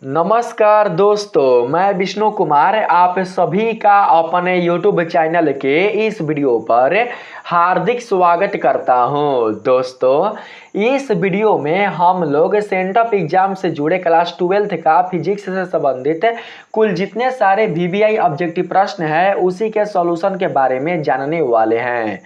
नमस्कार दोस्तों, मैं विष्णु कुमार आप सभी का अपने YouTube चैनल के इस वीडियो पर हार्दिक स्वागत करता हूं। दोस्तों, इस वीडियो में हम लोग सेंटअप एग्जाम से जुड़े क्लास 12th का फिजिक्स से संबंधित कुल जितने सारे VBI ऑब्जेक्टिव प्रश्न हैं उसी के सॉल्यूशन के बारे में जानने वाले हैं।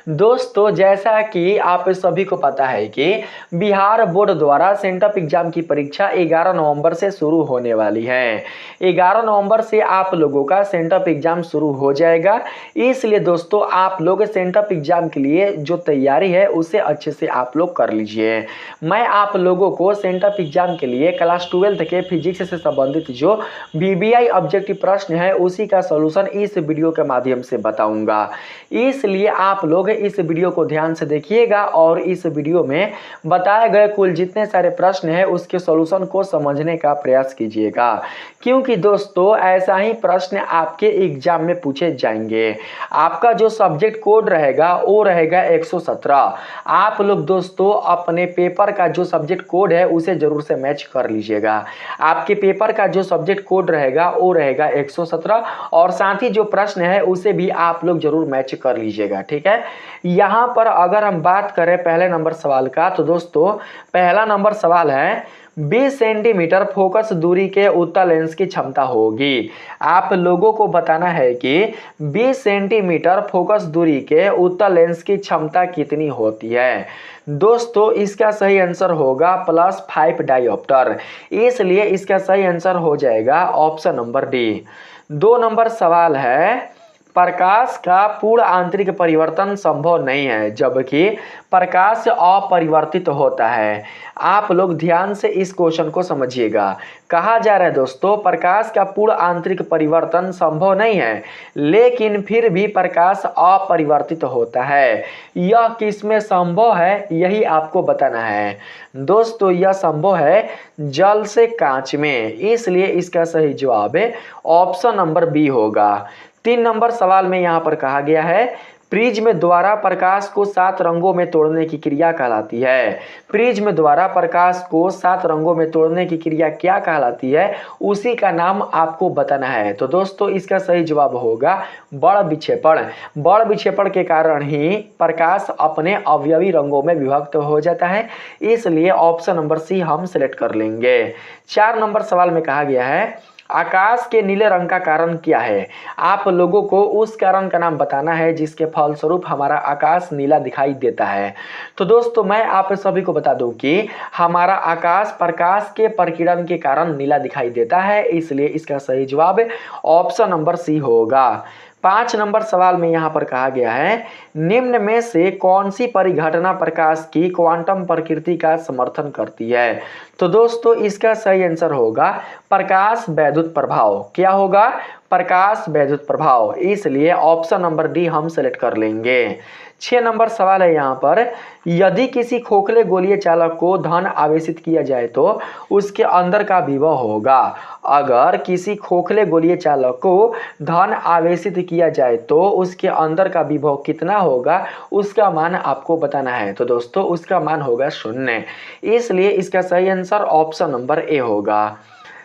दोस्तों, जैसा कि आप सभी को पता है कि बिहार बोर्ड द्वारा सेंटअप एग्जाम की परीक्षा 11 नवंबर से शुरू होने वाली है। 11 नवंबर से आप लोगों का सेंटअप एग्जाम शुरू हो जाएगा। इसलिए दोस्तों, आप लोग सेंटअप एग्जाम के लिए जो तैयारी है उसे अच्छे से आप लोग कर लीजिए। मैं आप लोगों को सेंटअप एग्जाम के लिए क्लास 12th के फिजिक्स से संबंधित जो VBI ऑब्जेक्टिव प्रश्न है उसी का सॉल्यूशन इस वीडियो के माध्यम से बताऊंगा। इसलिए आप लोग इस वीडियो को ध्यान से देखिएगा और इस वीडियो में बताए गए कुल जितने सारे प्रश्न हैं उसके सॉल्यूशन को समझने का प्रयास कीजिएगा, क्योंकि दोस्तों ऐसा ही प्रश्न आपके एग्जाम में पूछे जाएंगे। आपका जो सब्जेक्ट कोड रहेगा वो रहेगा 117। आप लोग दोस्तों अपने पेपर का जो सब्जेक्ट कोड है उसे जरूर से मैच कर लीजिएगा। आपके पेपर का जो सब्जेक्ट कोड रहेगा वो रहेगा 117 और साथ ही जो प्रश्न है उसे भी आप लोग जरूर मैच कर लीजिएगा। ठीक है, यहाँ पर अगर हम बात करें पहले नंबर सवाल का, तो दोस्तों पहला नंबर सवाल है 20 सेंटीमीटर फोकस दूरी के उत्तल लेंस की क्षमता होगी। आप लोगों को बताना है कि 20 सेंटीमीटर फोकस दूरी के उत्तल लेंस की क्षमता कितनी होती है। दोस्तों, इसका सही आंसर होगा +5 डायोप्टर। इसलिए इसका सही आंसर हो जाएगा ऑप्शन नंबर डी। 2 नंबर सवाल है प्रकाश का पूर्ण आंतरिक परिवर्तन संभव नहीं है जबकि प्रकाश अपरिवर्तित होता है। आप लोग ध्यान से इस क्वेश्चन को समझिएगा। कहा जा रहा है दोस्तों प्रकाश का पूर्ण आंतरिक परिवर्तन संभव नहीं है लेकिन फिर भी प्रकाश अपरिवर्तित होता है। यह किसमें संभव है यही आपको बताना है। दोस्तों, यह संभव है जल से कांच में। इसलिए इसका सही जवाब है ऑप्शन नंबर बी होगा। 3 नंबर सवाल में यहाँ पर कहा गया है प्रिज्म द्वारा प्रकाश को 7 रंगों में तोड़ने की क्रिया कहलाती है। प्रिज्म द्वारा प्रकाश को 7 रंगों में तोड़ने की क्रिया क्या कहलाती है उसी का नाम आपको बताना है। तो दोस्तों, इसका सही जवाब होगा बड़ विक्षेपण। बड़ विक्षेपण के कारण ही प्रकाश अपने अवयवी रंगों में विभक्त हो जाता है। इसलिए ऑप्शन नंबर सी हम सिलेक्ट कर लेंगे। 4 नंबर सवाल में कहा गया है आकाश के नीले रंग का कारण क्या है। आप लोगों को उस कारण का नाम बताना है जिसके फलस्वरूप हमारा आकाश नीला दिखाई देता है। तो दोस्तों, मैं आप सभी को बता दूं कि हमारा आकाश प्रकाश के प्रकीर्णन के कारण नीला दिखाई देता है। इसलिए इसका सही जवाब ऑप्शन नंबर सी होगा। 5 नंबर सवाल में यहाँ पर कहा गया है निम्न में से कौन सी परिघटना प्रकाश की क्वांटम प्रकृति का समर्थन करती है। तो दोस्तों, इसका सही आंसर होगा प्रकाश वैद्युत प्रभाव। क्या होगा? प्रकाश वैद्युत प्रभाव। इसलिए ऑप्शन नंबर डी हम सेलेक्ट कर लेंगे। 6 नंबर सवाल है यहाँ पर यदि किसी खोखले गोलीय चालक को धन आवेशित किया जाए तो उसके अंदर का विभव होगा। अगर किसी खोखले गोलीय चालक को धन आवेशित किया जाए तो उसके अंदर का विभव कितना होगा उसका मान आपको बताना है। तो दोस्तों, उसका मान होगा 0। इसलिए इसका सही आंसर ऑप्शन नंबर ए होगा।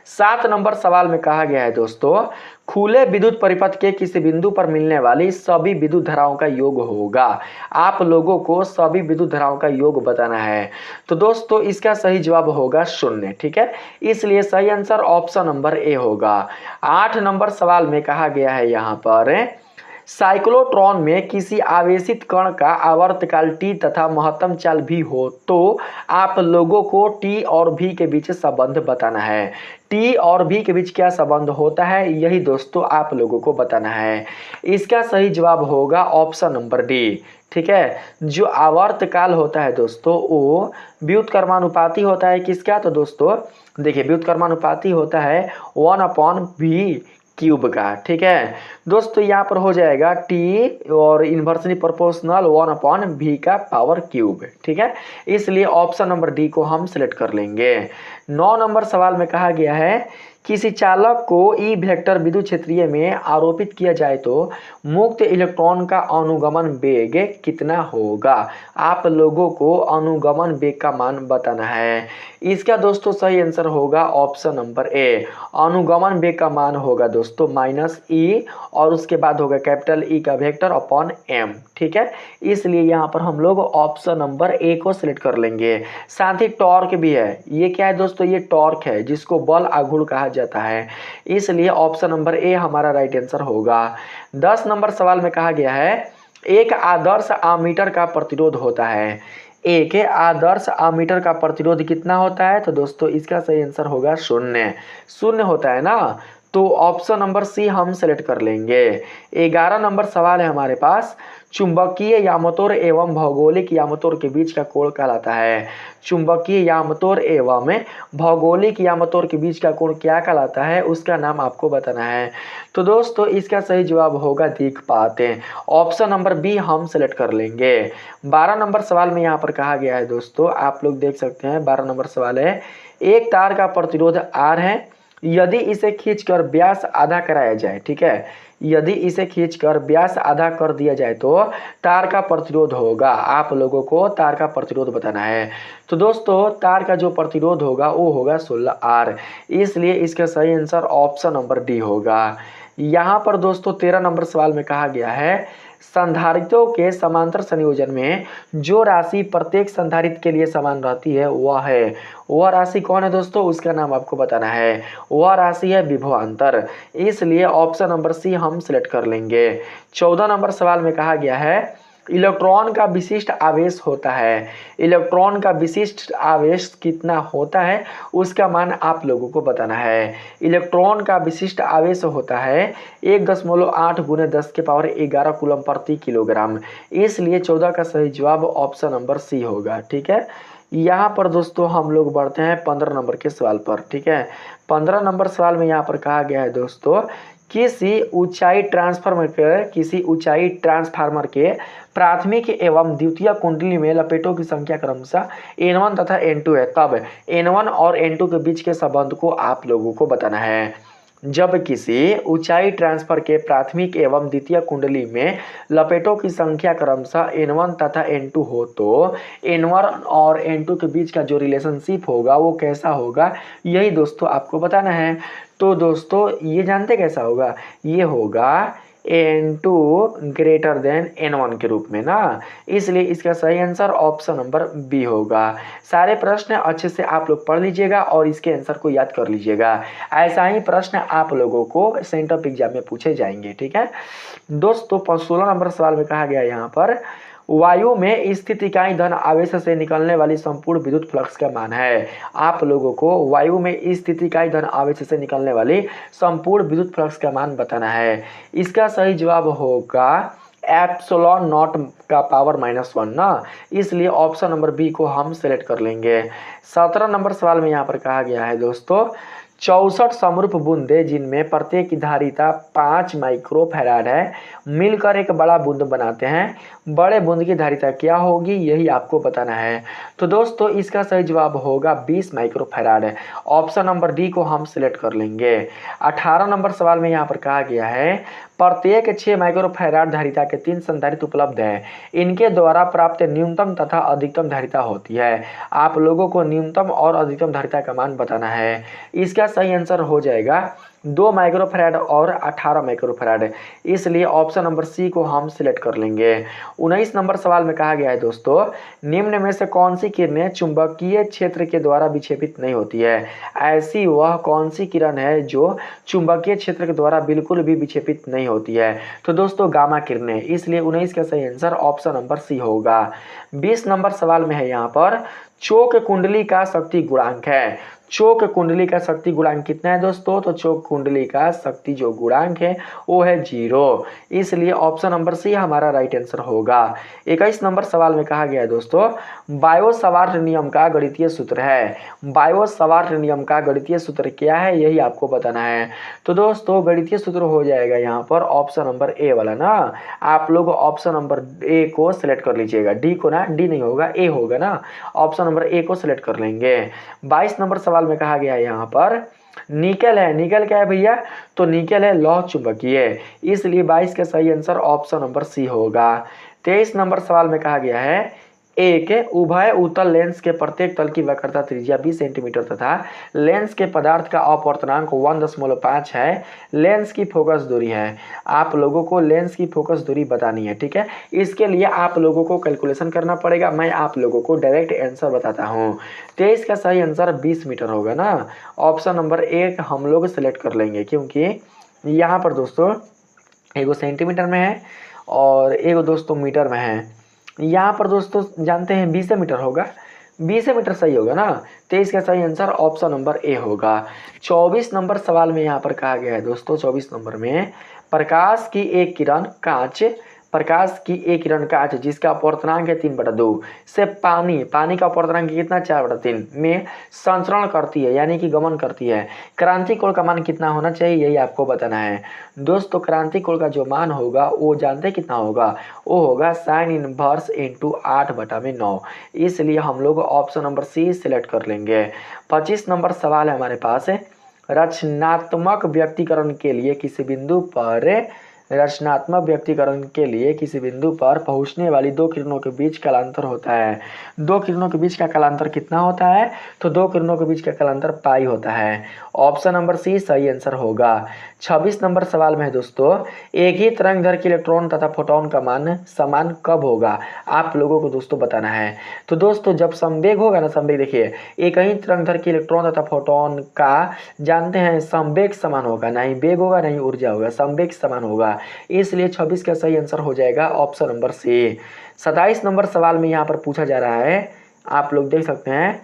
7 नंबर सवाल में कहा गया है दोस्तों खुले विद्युत परिपथ के किसी बिंदु पर मिलने वाली सभी विद्युत धाराओं का योग होगा। आप लोगों को सभी विद्युत धाराओं का योग बताना है। तो दोस्तों, इसका सही जवाब होगा 0। ठीक है, इसलिए सही आंसर ऑप्शन नंबर ए होगा। 8 नंबर सवाल में कहा गया है यहाँ पर साइक्लोट्रॉन में किसी आवेशित कण का आवर्तकाल टी तथा महत्तम चाल भी हो तो आप लोगों को टी और भी के बीच संबंध बताना है। टी और भी के बीच क्या संबंध होता है यही दोस्तों आप लोगों को बताना है। इसका सही जवाब होगा ऑप्शन नंबर डी। ठीक है, जो आवर्तकाल होता है दोस्तों वो व्युत्क्रमानुपाती होता है किसका। तो दोस्तों देखिए, व्युत्क्रमानुपाती होता है 1/v क्यूब का। ठीक है दोस्तों, यहाँ पर हो जाएगा टी और इन्वर्सली प्रोपोर्शनल 1/v का पावर क्यूब। ठीक है, इसलिए ऑप्शन नंबर डी को हम सिलेक्ट कर लेंगे। 9 नंबर सवाल में कहा गया है किसी चालक को ई वेक्टर विद्युत क्षेत्रीय में आरोपित किया जाए तो मुक्त इलेक्ट्रॉन का अनुगमन वेग कितना होगा। आप लोगों को अनुगमन वेग का मान बताना है। इसका दोस्तों सही आंसर होगा ऑप्शन नंबर ए। अनुगमन वेग का मान होगा दोस्तों -e और उसके बाद होगा कैपिटल ई का वेक्टर अपॉन m। ठीक है, इसलिए यहाँ पर हम लोग ऑप्शन नंबर ए को सिलेक्ट कर लेंगे। साथ ही टॉर्क भी है। ये क्या है दोस्तों, ये टॉर्क है जिसको बल आघूर्ण कहा जाता है, इसलिए ऑप्शन नंबर ए हमारा राइट आंसर होगा। 10 नंबर सवाल में कहा गया है एक आदर्श आमीटर का प्रतिरोध होता है। एक आदर्श आमीटर का प्रतिरोध कितना होता है, तो दोस्तों इसका सही आंसर होगा 0। 0 होता है ना, तो ऑप्शन नंबर सी हम सेलेक्ट कर लेंगे। 11 नंबर सवाल है हमारे पास, चुंबकीय यामतोड़ एवं भौगोलिक यामतोड़ के बीच का कोण कहलाता है। चुंबकीय यामतोड़ एवं भौगोलिक यामतोड़ के बीच का कोण क्या कहलाता है, उसका नाम आपको बताना है। तो दोस्तों इसका सही जवाब होगा दिक्पात। ऑप्शन नंबर बी हम सेलेक्ट कर लेंगे। 12 नंबर सवाल में यहाँ पर कहा गया है दोस्तों, आप लोग देख सकते हैं 12 नंबर सवाल है, एक तार का प्रतिरोध R है, यदि इसे खींचकर व्यास आधा कराया जाए। ठीक है, यदि इसे खींचकर व्यास आधा कर दिया जाए तो तार का प्रतिरोध होगा। आप लोगों को तार का प्रतिरोध बताना है। तो दोस्तों तार का जो प्रतिरोध होगा वो होगा 16R, इसलिए इसका सही आंसर ऑप्शन नंबर डी होगा। यहाँ पर दोस्तों 13 नंबर सवाल में कहा गया है संधारित्रों के समांतर संयोजन में जो राशि प्रत्येक संधारित्र के लिए समान रहती है वह राशि कौन है दोस्तों, उसका नाम आपको बताना है। वह राशि है विभवांतर, इसलिए ऑप्शन नंबर सी हम सिलेक्ट कर लेंगे। 14 नंबर सवाल में कहा गया है इलेक्ट्रॉन का विशिष्ट आवेश होता है। इलेक्ट्रॉन का विशिष्ट आवेश कितना होता है उसका मान आप लोगों को बताना है। इलेक्ट्रॉन का विशिष्ट आवेश होता है 1.8 × 10⁻11 कूलम प्रति किलोग्राम, इसलिए 14 का सही जवाब ऑप्शन नंबर सी होगा। ठीक है, यहाँ पर दोस्तों हम लोग बढ़ते हैं 15 नंबर के सवाल पर। ठीक है, 15 नंबर सवाल में यहाँ पर कहा गया है दोस्तों किसी ऊंचाई ट्रांसफार्मर के प्राथमिक एवं द्वितीय कुंडली में लपेटों की संख्या क्रमशः N1 तथा N2 है, तब N1 और N2 के बीच के संबंध को आप लोगों को बताना है। जब किसी ऊंचाई ट्रांसफर के प्राथमिक एवं द्वितीय कुंडली में लपेटों की संख्या क्रमशः N1 तथा N2 हो तो N1 और N2 के बीच का जो रिलेशनशिप होगा वो कैसा होगा, यही दोस्तों आपको बताना है। तो दोस्तों ये जानते कैसा होगा, ये होगा N2 ग्रेटर देन N1 के रूप में ना, इसलिए इसका सही आंसर ऑप्शन नंबर बी होगा। सारे प्रश्न अच्छे से आप लोग पढ़ लीजिएगा और इसके आंसर को याद कर लीजिएगा। ऐसा ही प्रश्न आप लोगों को सेंटर एग्जाम में पूछे जाएंगे। ठीक है दोस्तों, 16 नंबर सवाल में कहा गया यहाँ पर वायु में स्थित इकाई धन आवेश से निकलने वाली संपूर्ण विद्युत फ्लक्स का मान है। आप लोगों को वायु में स्थित इकाई धन आवेश से निकलने वाली संपूर्ण विद्युत फ्लक्स का मान बताना है। इसका सही जवाब होगा एप्सिलॉन नॉट का पावर -1 ना, इसलिए ऑप्शन नंबर बी को हम सेलेक्ट कर लेंगे। 17 नंबर सवाल में यहाँ पर कहा गया है दोस्तों 64 समरूप बूंदे जिनमें प्रत्येक की धारिता 5 माइक्रोफैराड है मिलकर एक बड़ा बूंद बनाते हैं। बड़े बूंद की धारिता क्या होगी, यही आपको बताना है। तो दोस्तों इसका सही जवाब होगा 20 माइक्रोफैराड है। ऑप्शन नंबर डी को हम सिलेक्ट कर लेंगे। 18 नंबर सवाल में यहाँ पर कहा गया है प्रत्येक 6 माइक्रोफैराड धारिता के 3 संधारित्र उपलब्ध है, इनके द्वारा प्राप्त न्यूनतम तथा अधिकतम धारिता होती है। आप लोगों को न्यूनतम और अधिकतम धारिता का मान बताना है। इसका सही आंसर हो जाएगा 2 माइक्रोफैराड और 18 माइक्रोफैराड, इसलिए ऑप्शन नंबर सी को हम सिलेक्ट कर लेंगे। 19 नंबर सवाल में कहा गया है दोस्तों निम्न में से कौन सी किरणें चुंबकीय क्षेत्र के द्वारा विक्षेपित नहीं होती है। ऐसी वह कौन सी किरण है जो चुंबकीय क्षेत्र के द्वारा बिल्कुल भी विक्षेपित नहीं होती है, तो दोस्तों गामा किरणें, इसलिए 19 का सही आंसर ऑप्शन नंबर सी होगा। 20 नंबर सवाल में है यहाँ पर चोक कुंडली का शक्ति गुणांक है। चोक कुंडली का शक्ति गुणांक कितना है दोस्तों, तो चोक कुंडली का शक्ति जो गुणांक है वो है 0, इसलिए ऑप्शन नंबर सी हमारा राइट आंसर होगा। 21 नंबर सवाल में कहा गया है दोस्तों बायो-सवार्ट नियम का गणितीय सूत्र है। बायो-सवार्ट नियम का गणितीय सूत्र क्या है, यही आपको बताना है। तो दोस्तों गणितीय सूत्र हो जाएगा यहाँ पर ऑप्शन नंबर ए वाला ना, आप लोग ऑप्शन नंबर ए को सिलेक्ट कर लीजिएगा, डी को ना, डी नहीं होगा ए होगा ना, ऑप्शन नंबर ए को सिलेक्ट कर लेंगे। 22 नंबर सवाल में कहा गया है यहाँ पर निकल है, निकल क्या है भैया, तो निकल है लौह चुंबकीय, इसलिए 22 का सही आंसर ऑप्शन नंबर सी होगा। 23 नंबर सवाल में कहा गया है एक उभय उत्तल लेंस के प्रत्येक तल की वक्रता त्रिज्या 20 सेंटीमीटर तथा लेंस के पदार्थ का अपवर्तनांक 1.5 है, लेंस की फोकस दूरी है। आप लोगों को लेंस की फोकस दूरी बतानी है, ठीक है। इसके लिए आप लोगों को कैलकुलेशन करना पड़ेगा, मैं आप लोगों को डायरेक्ट आंसर बताता हूँ। 23 का सही आंसर 20 मीटर होगा ना, ऑप्शन नंबर 1 हम लोग सेलेक्ट कर लेंगे, क्योंकि यहाँ पर दोस्तों एगो सेंटीमीटर में है और एगो दोस्तों मीटर में है। यहाँ पर दोस्तों जानते हैं 20 मीटर होगा, 20 मीटर सही होगा ना। 23 का सही आंसर ऑप्शन नंबर ए होगा। 24 नंबर सवाल में यहाँ पर कहा गया है दोस्तों, 24 नंबर में प्रकाश की एक किरण कांच जिसका अपवर्तनांक है 3/2 से पानी का अपवर्तनांक कितना 4/3 में संचरण करती है, यानी कि गमन करती है। क्रांति कोण का मान कितना होना चाहिए, यही आपको बताना है दोस्तों। क्रांति कोण का जो मान होगा वो जानते कितना होगा, वो होगा sin इनवर्स इंटू 8/9, इसलिए हम लोग ऑप्शन नंबर सी सिलेक्ट कर लेंगे। 25 नंबर सवाल है हमारे पास, रचनात्मक व्यक्तिकरण के लिए किसी बिंदु पर पहुंचने वाली दो किरणों के बीच कालांतर होता है। दो किरणों के बीच का कालांतर कितना होता है, तो दो किरणों के बीच का कालांतर पाई होता है। ऑप्शन नंबर सी सही आंसर होगा। 26 नंबर सवाल में है दोस्तों, एक ही तरंगदैर्घ्य के इलेक्ट्रॉन तथा फोटोन का मान समान कब होगा, आप लोगों को दोस्तों बताना है। तो दोस्तों जब संवेग होगा ना, संवेग देखिए, एक ही तरंगदैर्घ्य के इलेक्ट्रॉन तथा फोटोन का जानते हैं संवेग समान होगा, ना ही वेग होगा ना ही ऊर्जा होगा, संवेग समान होगा, इसलिए 26 का सही आंसर हो जाएगा ऑप्शन नंबर सी। 27 नंबर सवाल में यहाँ पर पूछा जा रहा है, आप लोग देख सकते हैं,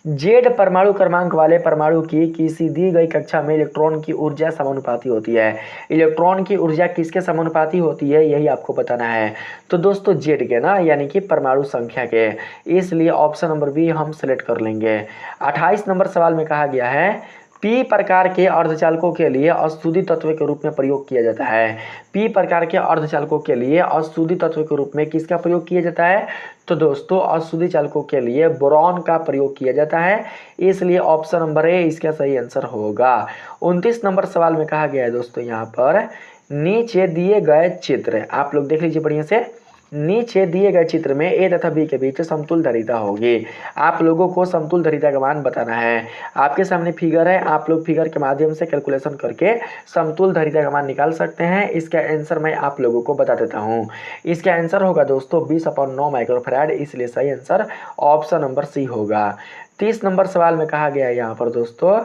जेड परमाणु क्रमांक वाले परमाणु की किसी दी गई कक्षा में इलेक्ट्रॉन की ऊर्जा समानुपाती होती है। इलेक्ट्रॉन की ऊर्जा किसके समानुपाती होती है, यही आपको बताना है। तो दोस्तों जेड के ना, यानी कि परमाणु संख्या के, इसलिए ऑप्शन नंबर बी हम सेलेक्ट कर लेंगे। 28 नंबर सवाल में कहा गया है पी प्रकार के अर्धचालकों के लिए अशुद्धि तत्व के रूप में प्रयोग किया जाता है। पी प्रकार के अर्धचालकों के लिए अशुद्धि तत्व के रूप में किसका प्रयोग किया जाता है, तो दोस्तों अशुद्धि चालकों के लिए बोरॉन का प्रयोग किया जाता है, इसलिए ऑप्शन नंबर ए इसका सही आंसर होगा। 29 नंबर सवाल में कहा गया है दोस्तों, यहाँ पर नीचे दिए गए चित्र, आप लोग देख लीजिए बढ़िया से, नीचे दिए गए चित्र में ए तथा बी के बीच समतुल धारिता होगी। आप लोगों को समतुल धारिता का मान बताना है। आपके सामने फिगर है, आप लोग फिगर के माध्यम से कैलकुलेशन करके समतुल धारिता का मान निकाल सकते हैं। इसका आंसर मैं आप लोगों को बता देता हूँ। इसका आंसर होगा दोस्तों 20/9 माइक्रोफैराड, इसलिए सही आंसर ऑप्शन नंबर सी होगा। 30 नंबर सवाल में कहा गया है यहाँ पर दोस्तों,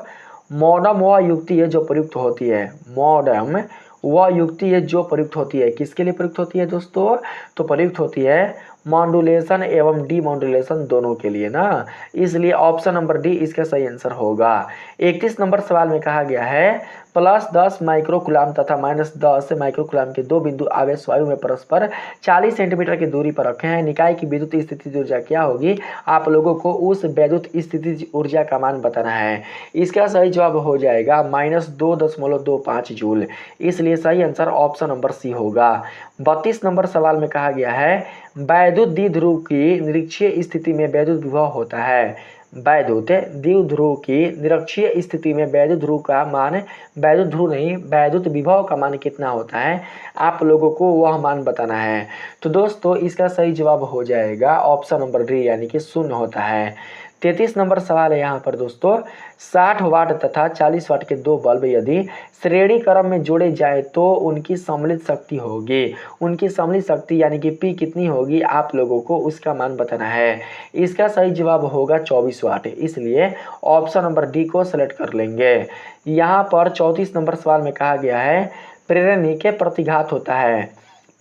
मॉडम वह युक्ति है जो प्रयुक्त होती है, मॉडम वह युक्ति है जो प्रयुक्त होती है, किसके लिए प्रयुक्त होती है दोस्तों, तो प्रयुक्त होती है मॉड्यूलेशन एवं डीमॉड्यूलेशन दोनों के लिए ना, इसलिए ऑप्शन नंबर डी इसका सही आंसर होगा। 31 नंबर सवाल में कहा गया है +10 माइक्रोकुलाम तथा -10 माइक्रोकुलाम के दो बिंदु आवेश वायु में परस्पर 40 सेंटीमीटर की दूरी पर रखे हैं। निकाय की विद्युत स्थितिज ऊर्जा क्या होगी, आप लोगों को उस विद्युत स्थितिज ऊर्जा का मान बताना है। इसका सही जवाब हो जाएगा -2.25 जूल, इसलिए सही आंसर ऑप्शन नंबर सी होगा। 32 नंबर सवाल में कहा गया है वैद्युत द्विध्रुव की निरक्षीय स्थिति में वैद्युत विभव होता है। वैद्युत द्विध्रुव की निरक्षीय स्थिति में वैद्युत ध्रुव का मान, वैद्युत ध्रुव नहीं, वैद्युत विभव का मान कितना होता है, आप लोगों को वह मान बताना है। तो दोस्तों इसका सही जवाब हो जाएगा ऑप्शन नंबर डी, यानी कि 0 होता है। 33 नंबर सवाल है यहाँ पर दोस्तों, 60 वाट तथा 40 वाट के दो बल्ब यदि श्रेणी क्रम में जोड़े जाए तो उनकी सम्मिलित शक्ति होगी, उनकी सम्मिलित शक्ति यानी कि P कितनी होगी, आप लोगों को उसका मान बताना है। इसका सही जवाब होगा 24 वाट, इसलिए ऑप्शन नंबर डी को सेलेक्ट कर लेंगे। यहाँ पर 34 नंबर सवाल में कहा गया है प्रेरणिक प्रतिघात होता है।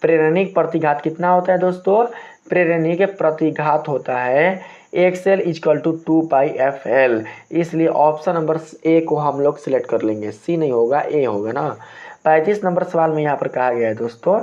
प्रेरणिक प्रतिघात कितना होता है दोस्तों, प्रेरणिक प्रतिघात होता है XL = 2πfL, इसलिए ऑप्शन नंबर ए को हम लोग सिलेक्ट कर लेंगे, सी नहीं होगा ए होगा ना। 35 नंबर सवाल में यहाँ पर कहा गया है दोस्तों,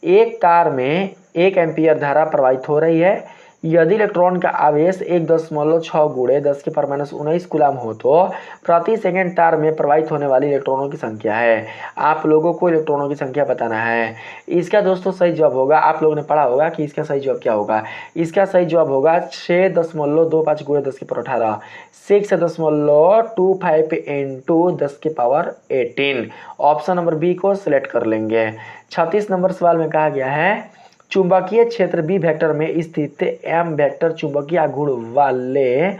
एक तार में 1 एम्पीयर धारा प्रवाहित हो रही है, यदि इलेक्ट्रॉन का आवेश 1.6 गुणे 10⁻⁻19 कूलम हो तो प्रति सेकंड तार में प्रवाहित होने वाली इलेक्ट्रॉनों की संख्या है। आप लोगों को इलेक्ट्रॉनों की संख्या बताना है। इसका दोस्तों सही जवाब होगा, आप लोगों ने पढ़ा होगा कि इसका सही जवाब क्या होगा। इसका सही जवाब होगा 6.25 गुणे 10⁻18, 6.25 इंटू 10⁻18। ऑप्शन नंबर बी को सिलेक्ट कर लेंगे। 36 नंबर सवाल में कहा गया है चुंबकीय क्षेत्र बी वेक्टर में स्थित एम वेक्टर चुंबकीय आघूर्ण वाले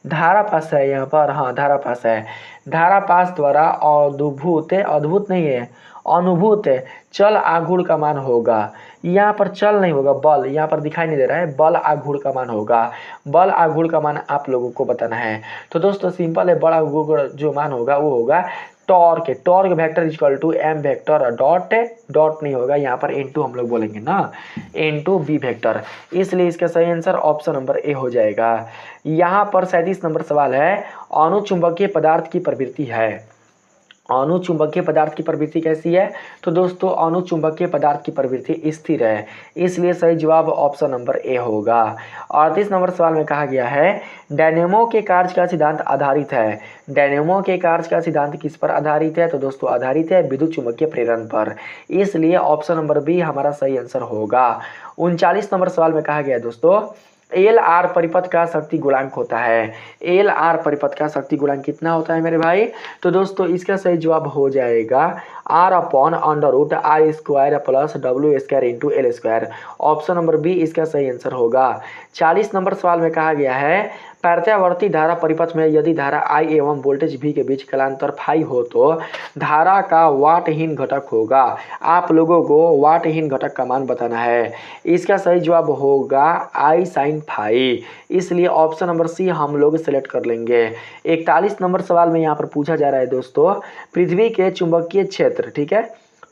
धारापाश है। यहाँ पर हाँ धारापाश है। धारापाश द्वारा अद्भुत नहीं है, अनुभूत चल आघूर्ण का मान होगा। यहाँ पर चल नहीं होगा, बल यहाँ पर दिखाई नहीं दे रहा है, बल आघूर्ण का मान होगा। बल आघूर्ण का मान आप लोगों को बताना है। तो दोस्तों सिंपल है, बल आघूर्ण जो मान होगा वो होगा torque vector equal to M vector dot नहीं होगा, यहाँ पर इनटू हम लोग बोलेंगे ना, इनटू बी वेक्टर। इसलिए इसका सही आंसर ऑप्शन नंबर ए हो जाएगा। यहाँ पर 37 नंबर सवाल है अनुचुंबकीय पदार्थ की प्रवृत्ति है। अनुचुंबकीय पदार्थ की प्रवृत्ति कैसी है? तो दोस्तों अनुचुंबकीय पदार्थ की प्रवृत्ति स्थिर है, इसलिए सही जवाब ऑप्शन नंबर ए होगा। 38 नंबर सवाल में कहा गया है डायनेमो के कार्य का सिद्धांत आधारित है। डायनेमो के कार्य का सिद्धांत किस पर आधारित है? तो दोस्तों आधारित है विद्युत चुंबकीय प्रेरण पर, इसलिए ऑप्शन नंबर बी हमारा सही आंसर होगा। 39 नंबर सवाल में कहा गया है दोस्तों एल आर परिपथ का शक्ति गुणांक होता है। एल आर परिपथ का शक्ति गुणांक कितना होता है मेरे भाई? तो दोस्तों इसका सही जवाब हो जाएगा R/√R² plus W² into L²। Option number B इसका सही आंसर होगा। 40 नंबर सवाल में कहा गया है प्रत्यावर्ती धारा परिपथ में यदि धारा I एवं वोल्टेज V के बीच कलांतर फाई हो तो धारा का वाटहीन घटक होगा। आप लोगों को वाटहीन घटक का मान बताना है। इसका सही जवाब होगा I sin फाई, इसलिए ऑप्शन नंबर सी हम लोग सेलेक्ट कर लेंगे। 41 नंबर सवाल में यहाँ पर पूछा जा रहा है दोस्तों पृथ्वी के चुंबकीय क्षेत्र, ठीक है,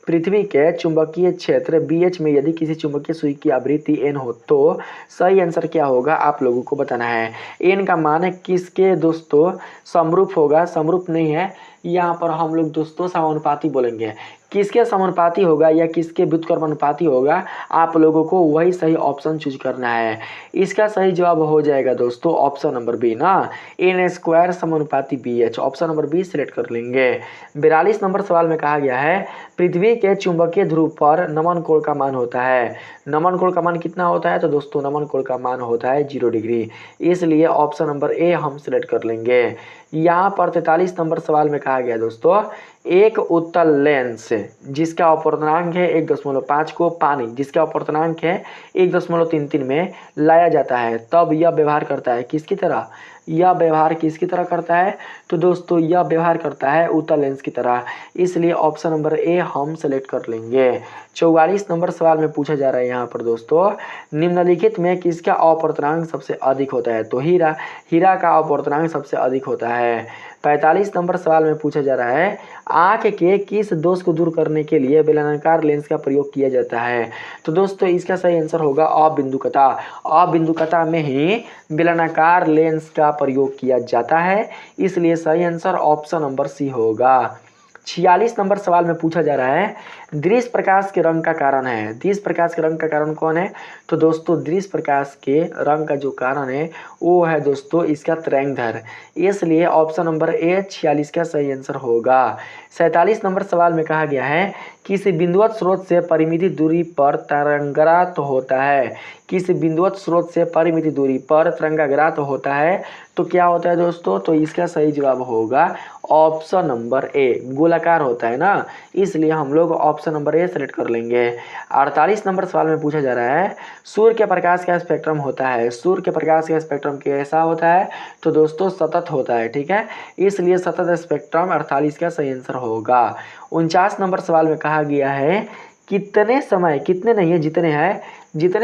पृथ्वी के चुंबकीय क्षेत्र BH में यदि किसी चुंबकीय सुई की आवृत्ति n हो तो सही आंसर क्या होगा आप लोगों को बताना है। n का मान किसके दोस्तों समरूप होगा? समरूप नहीं है, यहाँ पर हम लोग दोस्तों समानुपाती बोलेंगे। किसके समानुपाती होगा या किसके व्युत्क्रमानुपाती होगा, आप लोगों को वही सही ऑप्शन चूज करना है। इसका सही जवाब हो जाएगा दोस्तों ऑप्शन नंबर बी ना, n² समानुपाती BH। Option number B select कर लेंगे। 42 नंबर सवाल में कहा गया है पृथ्वी के चुंबकीय ध्रुव पर नमन कोण का मान होता है। नमन कोण का मान कितना होता है? तो दोस्तों नमन कोण का मान होता है 0 डिग्री, इसलिए ऑप्शन नंबर ए हम सिलेक्ट कर लेंगे। यहाँ पर 43 नंबर सवाल में कहा गया दोस्तों एक उत्तल लेंस जिसका अपर्तनांक है 1.5 को पानी जिसका अपर्तनांक है 1.33 में लाया जाता है, तब यह व्यवहार करता है किसकी तरह? यह व्यवहार किसकी तरह करता है? तो दोस्तों यह व्यवहार करता है उत्तल लेंस की तरह, इसलिए ऑप्शन नंबर ए हम सेलेक्ट कर लेंगे। 44 नंबर सवाल में पूछा जा रहा है यहाँ पर दोस्तों निम्नलिखित में किसका अपर्तनांक सबसे अधिक होता है? तो हीरा का अपर्तनांक सबसे अधिक होता है। 45 नंबर सवाल में पूछा जा रहा है आंख के किस दोष को दूर करने के लिए बेलनाकार लेंस का प्रयोग किया जाता है? तो दोस्तों इसका सही आंसर होगा अबिंदुकता। अबिंदुकता में ही बेलनाकार लेंस का प्रयोग किया जाता है, इसलिए सही आंसर ऑप्शन नंबर सी होगा। 46 नंबर सवाल में पूछा जा रहा है दृश्य प्रकाश के रंग का कारण है। दृश्य प्रकाश के रंग का कारण कौन है? तो दोस्तों दृश्य प्रकाश के रंग का जो कारण है वो है दोस्तों इसका तरंगदैर्घ्य, इसलिए ऑप्शन नंबर ए 46 का सही आंसर होगा। 47 नंबर सवाल में कहा गया है किसी बिंदुवत स्रोत से परिमित दूरी पर तरंगाग्रात होता है। किसी बिंदुवत स्रोत से परिमित दूरी पर तरंगाग्रात होता है तो क्या होता है दोस्तों? तो इसका सही जवाब होगा ऑप्शन नंबर ए, गोलाकार होता है ना, इसलिए हम लोग ऑप्शन नंबर ए सेलेक्ट कर लेंगे। 48 नंबर सवाल में पूछा जा रहा है सूर्य के प्रकाश का स्पेक्ट्रम होता है। सूर्य के प्रकाश का स्पेक्ट्रम कैसा होता है? तो दोस्तों सतत होता है, ठीक है, इसलिए सतत स्पेक्ट्रम 48 का सही आंसर होगा। 49 नंबर सवाल में कहा गया है जितने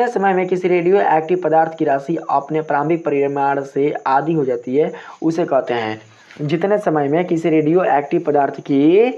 समय में किसी रेडियो एक्टिव पदार्थ की राशि अपने प्रारंभिक परिमाण से आधी हो जाती है उसे कहते हैं। जितने समय में किसी रेडियो एक्टिव पदार्थ की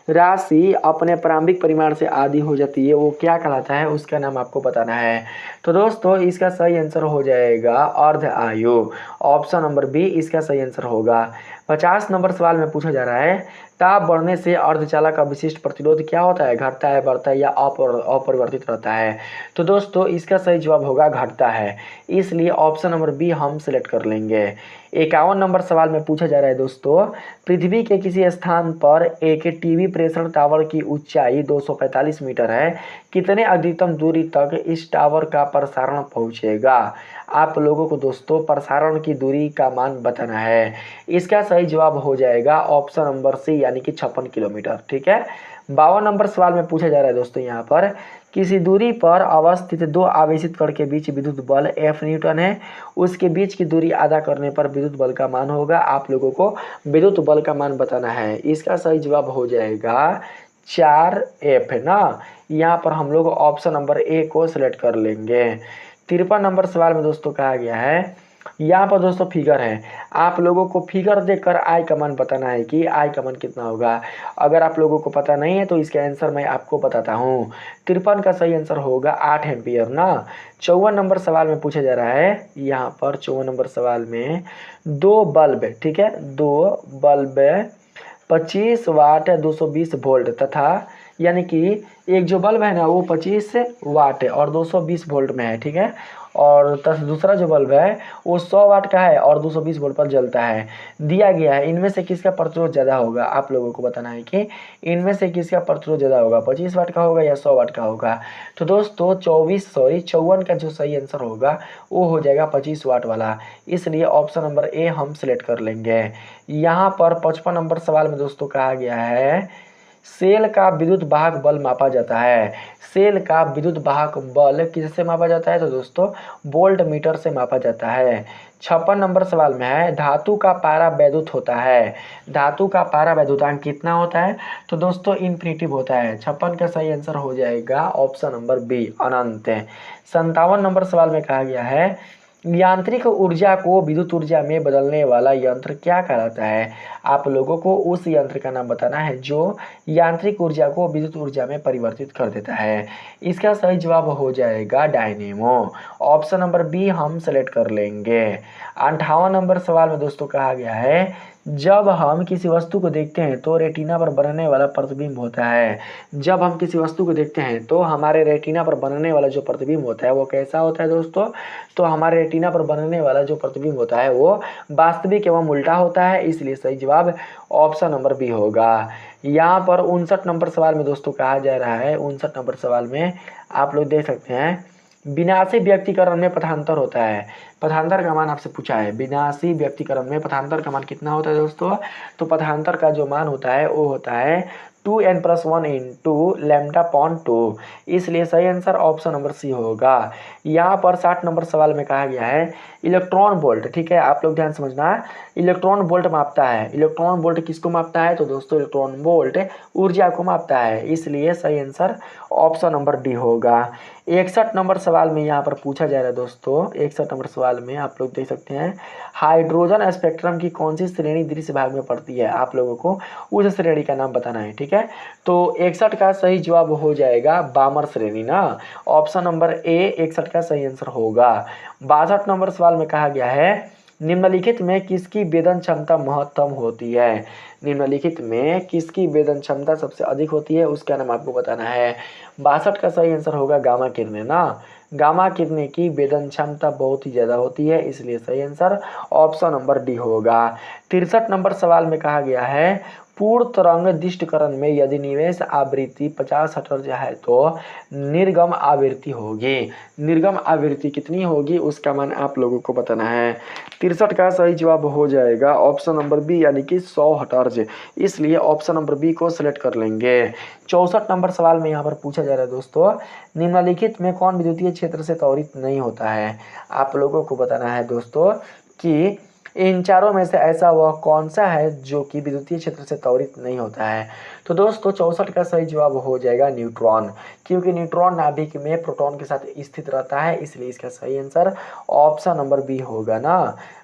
राशि अपने प्रारंभिक परिमाण से आधी हो जाती है वो क्या कहलाता है, उसका नाम आपको बताना है। तो दोस्तों इसका सही आंसर हो जाएगा अर्ध आयु। ऑप्शन नंबर बी इसका सही आंसर होगा। 50 नंबर सवाल में पूछा जा रहा है, ताप बढ़ने से अर्धचालक का विशिष्ट प्रतिरोध क्या होता है, घटता है, बढ़ता है या अपरिवर्तित रहता है। तो दोस्तों इसका सही जवाब होगा घटता है, इसलिए ऑप्शन नंबर बी हम सिलेक्ट कर लेंगे। 51 नंबर सवाल में पूछा जा रहा है दोस्तों, पृथ्वी के किसी स्थान पर एक टीवी प्रेषण टावर की ऊंचाई 245 मीटर है, कितने अधिकतम दूरी तक इस टावर का प्रसारण पहुंचेगा। आप लोगों को दोस्तों प्रसारण की दूरी का मान बताना है। इसका सही जवाब हो जाएगा ऑप्शन नंबर सी यानी कि 56 किलोमीटर। ठीक है। 52 नंबर सवाल में पूछा जा रहा है दोस्तों, यहाँ पर किसी दूरी पर अवस्थित दो आवेशित कण के बीच विद्युत बल F न्यूटन है, उसके बीच की दूरी आधा करने पर विद्युत बल का मान होगा। आप लोगों को विद्युत बल का मान बताना है। इसका सही जवाब हो जाएगा 4F है ना। यहाँ पर हम लोग ऑप्शन नंबर ए को सिलेक्ट कर लेंगे। 53 नंबर सवाल में दोस्तों कहा गया है, यहाँ पर दोस्तों फिगर है, आप लोगों को फिगर देखकर आई का मान बताना है कि आई का मान कितना होगा। अगर आप लोगों को पता नहीं है तो इसका आंसर मैं आपको बताता हूँ। 53 का सही आंसर होगा 8 एम्पियर ना। 54 नंबर सवाल में पूछा जा रहा है, यहाँ पर 54 नंबर सवाल में दो बल्ब, ठीक है, दो बल्ब 25 वाट 220 वोल्ट तथा यानी कि एक जो बल्ब है ना वो 25 वाट है और 220 वोल्ट में है, ठीक है, और दूसरा जो बल्ब है वो 100 वाट का है और 220 वोल्ट पर जलता है। दिया गया है इनमें से किसका प्रतिरोध ज़्यादा होगा। आप लोगों को बताना है कि इनमें से किसका प्रतिरोध ज़्यादा होगा, 25 वाट का होगा या 100 वाट का होगा। तो दोस्तों 54 का जो सही आंसर होगा वो हो जाएगा 25 वाट वाला, इसलिए ऑप्शन नंबर ए हम सिलेक्ट कर लेंगे। यहाँ पर 55 नंबर सवाल में दोस्तों कहा गया है, सेल का विद्युत वाहक बल मापा जाता है। सेल का विद्युत वाहक बल किससे मापा जाता है, तो दोस्तों वोल्ट मीटर से मापा जाता है। 56 नंबर सवाल में है, धातु का पारा वैद्युत होता है। धातु का पारा वैद्युतांक कितना होता है, तो दोस्तों इन्फिनिटिव होता है। 56 का सही आंसर हो जाएगा ऑप्शन नंबर बी अनंत। 57 नंबर सवाल में कहा गया है, यांत्रिक ऊर्जा को विद्युत ऊर्जा में बदलने वाला यंत्र क्या कहलाता है। आप लोगों को उस यंत्र का नाम बताना है जो यांत्रिक ऊर्जा को विद्युत ऊर्जा में परिवर्तित कर देता है। इसका सही जवाब हो जाएगा डायनेमो। ऑप्शन नंबर बी हम सेलेक्ट कर लेंगे। 58 नंबर सवाल में दोस्तों कहा गया है, जब हम किसी वस्तु को देखते हैं तो रेटिना पर बनने वाला प्रतिबिंब होता है। जब हम किसी वस्तु को देखते हैं तो हमारे रेटिना पर बनने वाला जो प्रतिबिंब होता है वो कैसा होता है दोस्तों, तो हमारे रेटिना पर बनने वाला जो प्रतिबिंब होता है वो वास्तविक एवं उल्टा होता है, इसलिए सही जवाब ऑप्शन नंबर बी होगा। यहाँ पर 59 नंबर सवाल में दोस्तों कहा जा रहा है, 59 नंबर सवाल में आप लोग देख सकते हैं, विनाशी व्यक्तिकरण में पथांतर होता है। पथांतर का मान आपसे पूछा है, विनाशी व्यक्तिकरण में पथांतर का मान कितना होता है दोस्तों, तो पथांतर का जो मान होता है वो होता है 2n+1 इंटू λ/2, इसलिए सही आंसर ऑप्शन नंबर सी होगा। यहाँ पर 60 नंबर सवाल में कहा गया है, इलेक्ट्रॉन वोल्ट, ठीक है, आप लोग ध्यान समझना, इलेक्ट्रॉन वोल्ट मापता है। इलेक्ट्रॉन वोल्ट किसको मापता है, तो दोस्तों इलेक्ट्रॉन वोल्ट ऊर्जा को मापता है, इसलिए सही आंसर ऑप्शन नंबर डी होगा। 61 नंबर सवाल में यहाँ पर पूछा जा रहा है दोस्तों, 61 नंबर सवाल में आप लोग देख सकते हैं, हाइड्रोजन स्पेक्ट्रम की कौन सी श्रेणी दृश्य भाग में पड़ती है। आप लोगों को उस श्रेणी का नाम बताना है, ठीक है। तो 61 का सही जवाब हो जाएगा बामर श्रेणी ना। ऑप्शन नंबर ए 61 का सही आंसर होगा। 62 नंबर सवाल में कहा गया है, निम्नलिखित में किसकी वेदन क्षमता महत्तम होती है। निम्नलिखित में किसकी वेदन क्षमता सबसे अधिक होती है उसका नाम आपको बताना है। 62 का सही आंसर होगा गामा किरणें ना। गामा किरणें की वेदन क्षमता बहुत ही ज़्यादा होती है, इसलिए सही आंसर ऑप्शन नंबर डी होगा। 63 नंबर सवाल में कहा गया है, पूर्ण तरंग दिष्टकरण में यदि निवेश आवृत्ति 50 हर्ट्ज है तो निर्गम आवृत्ति होगी। निर्गम आवृत्ति कितनी होगी उसका मान आप लोगों को बताना है। 63 का सही जवाब हो जाएगा ऑप्शन नंबर बी यानी कि 100 हर्ट्ज, इसलिए ऑप्शन नंबर बी को सिलेक्ट कर लेंगे। 64 नंबर सवाल में यहाँ पर पूछा जा रहा है दोस्तों, निम्नलिखित में कौन विद्युतीय क्षेत्र से त्वरित नहीं होता है। आप लोगों को बताना है दोस्तों कि इन चारों में से ऐसा वह कौन सा है जो कि विद्युतीय क्षेत्र से त्वरित नहीं होता है। तो दोस्तों 64 का सही जवाब हो जाएगा न्यूट्रॉन, क्योंकि न्यूट्रॉन नाभिक में प्रोटॉन के साथ स्थित रहता है, इसलिए इसका सही आंसर ऑप्शन नंबर बी होगा ना।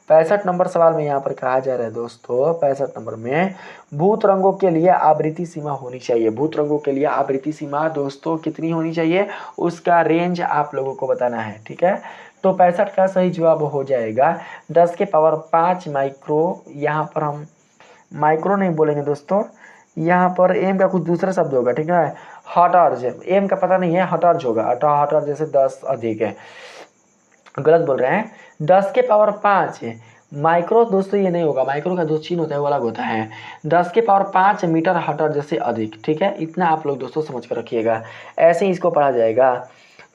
65 नंबर सवाल में यहाँ पर कहा जा रहा है दोस्तों, 65 नंबर में भूत रंगों के लिए आवृत्ति सीमा होनी चाहिए। भूत रंगों के लिए आवृत्ति सीमा दोस्तों कितनी होनी चाहिए उसका रेंज आप लोगों को बताना है, ठीक है। तो 65 का सही जवाब हो जाएगा 10 के पावर 5 माइक्रो। यहाँ पर हम माइक्रो नहीं बोलेंगे दोस्तों, यहाँ पर एम का कुछ दूसरा शब्द होगा, ठीक है। हॉटर्ज, एम का पता नहीं है, हॉटर्ज होगा, हॉटर जैसे 10 अधिक है, गलत बोल रहे हैं। 10 के पावर 5 माइक्रो दोस्तों ये नहीं होगा, माइक्रो का जो चिन्ह होता है वो अलग होता है। 10 के पावर 5 मीटर हॉटर जैसे अधिक, ठीक है। इतना आप लोग दोस्तों समझ कर रखिएगा, ऐसे ही इसको पढ़ा जाएगा।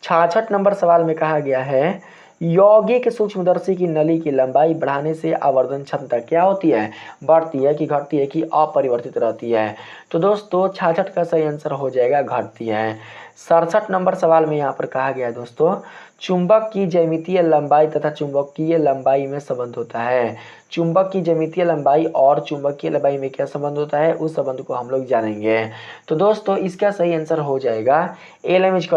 66 नंबर सवाल में कहा गया है यौगिक सूक्ष्मदर्शी की नली की लंबाई बढ़ाने से आवर्धन क्षमता क्या होती है, बढ़ती है कि घटती है कि अपरिवर्तित रहती है। तो दोस्तों 66 का सही आंसर हो जाएगा घटती है। 67 नंबर सवाल में यहाँ पर कहा गया है दोस्तों चुंबक की ज्यामितीय लंबाई तथा चुंबकीय लंबाई में संबंध होता है। चुंबक की ज्यामितीय लंबाई और चुंबकीय लंबाई में क्या संबंध होता है, उस संबंध को हम लोग जानेंगे। तो दोस्तों इसका सही आंसर हो जाएगा Lm =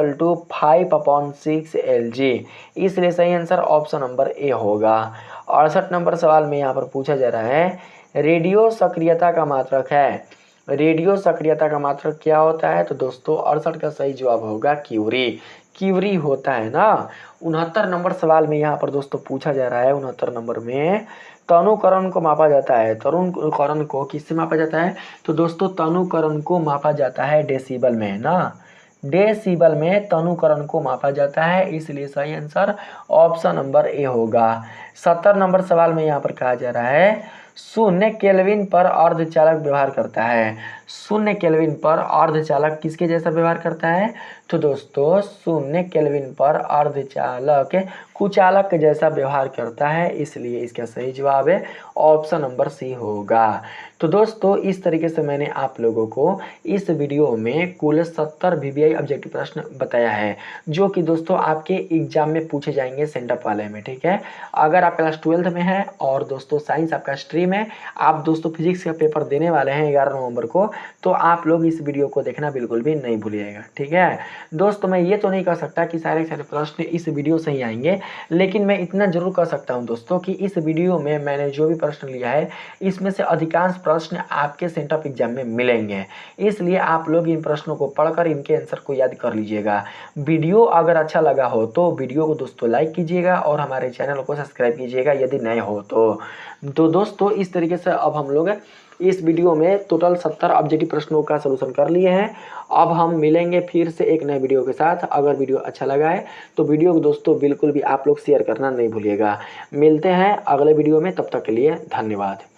5/6 Lg, इसलिए सही आंसर ऑप्शन नंबर ए होगा। 68 नंबर सवाल में यहाँ पर पूछा जा रहा है रेडियो सक्रियता का मात्रक है। रेडियो सक्रियता का मात्रक क्या होता है, तो दोस्तों 68 का सही जवाब होगा क्यूरी। क्यूरी होता है ना। 69 नंबर सवाल में यहाँ पर दोस्तों पूछा जा रहा है 69 नंबर में तनुकरण को मापा जाता है। तनुकरण को किससे मापा जाता है, तो दोस्तों तनुकरण को मापा जाता है डेसिबल में ना, डेसिबल में तनुकरण को मापा जाता है, इसलिए सही आंसर ऑप्शन नंबर ए होगा। 70 नंबर सवाल में यहाँ पर कहा जा रहा है 0 केल्विन पर अर्धचालक व्यवहार करता है। 0 केल्विन पर अर्धचालक किसके जैसा व्यवहार करता है, तो दोस्तों 0 केल्विन पर अर्धचालक कुचालक के जैसा व्यवहार करता है, इसलिए इसका सही जवाब है ऑप्शन नंबर सी होगा। तो दोस्तों इस तरीके से मैंने आप लोगों को इस वीडियो में कुल 70 VBI ऑब्जेक्टिव प्रश्न बताया है, जो कि दोस्तों आपके एग्जाम में पूछे जाएंगे सेंटअप वाले में, ठीक है। अगर आप क्लास 12th में हैं और दोस्तों साइंस आपका स्ट्रीम है, आप दोस्तों फिजिक्स का पेपर देने वाले हैं 11 नवंबर को, तो आप लोग इस वीडियो को देखना बिल्कुल भी नहीं भूलिएगा, ठीक है दोस्तों। मैं ये तो नहीं कह सकता कि सारे प्रश्न इस वीडियो से ही आएंगे, लेकिन मैं इतना जरूर कह सकता हूं दोस्तों कि इस वीडियो में मैंने जो भी प्रश्न लिया है इसमें से अधिकांश प्रश्न आपके सेंटअप एग्जाम में मिलेंगे, इसलिए आप लोग इन प्रश्नों को पढ़कर इनके आंसर को याद कर लीजिएगा। वीडियो अगर अच्छा लगा हो तो वीडियो को दोस्तों लाइक कीजिएगा और हमारे चैनल को सब्सक्राइब कीजिएगा यदि नए हो तो दोस्तों इस तरीके से अब हम लोग इस वीडियो में टोटल 70 ऑब्जेक्टिव प्रश्नों का सलूशन कर लिए हैं। अब हम मिलेंगे फिर से एक नए वीडियो के साथ। अगर वीडियो अच्छा लगा है तो वीडियो को दोस्तों बिल्कुल भी आप लोग शेयर करना नहीं भूलिएगा। मिलते हैं अगले वीडियो में, तब तक के लिए धन्यवाद।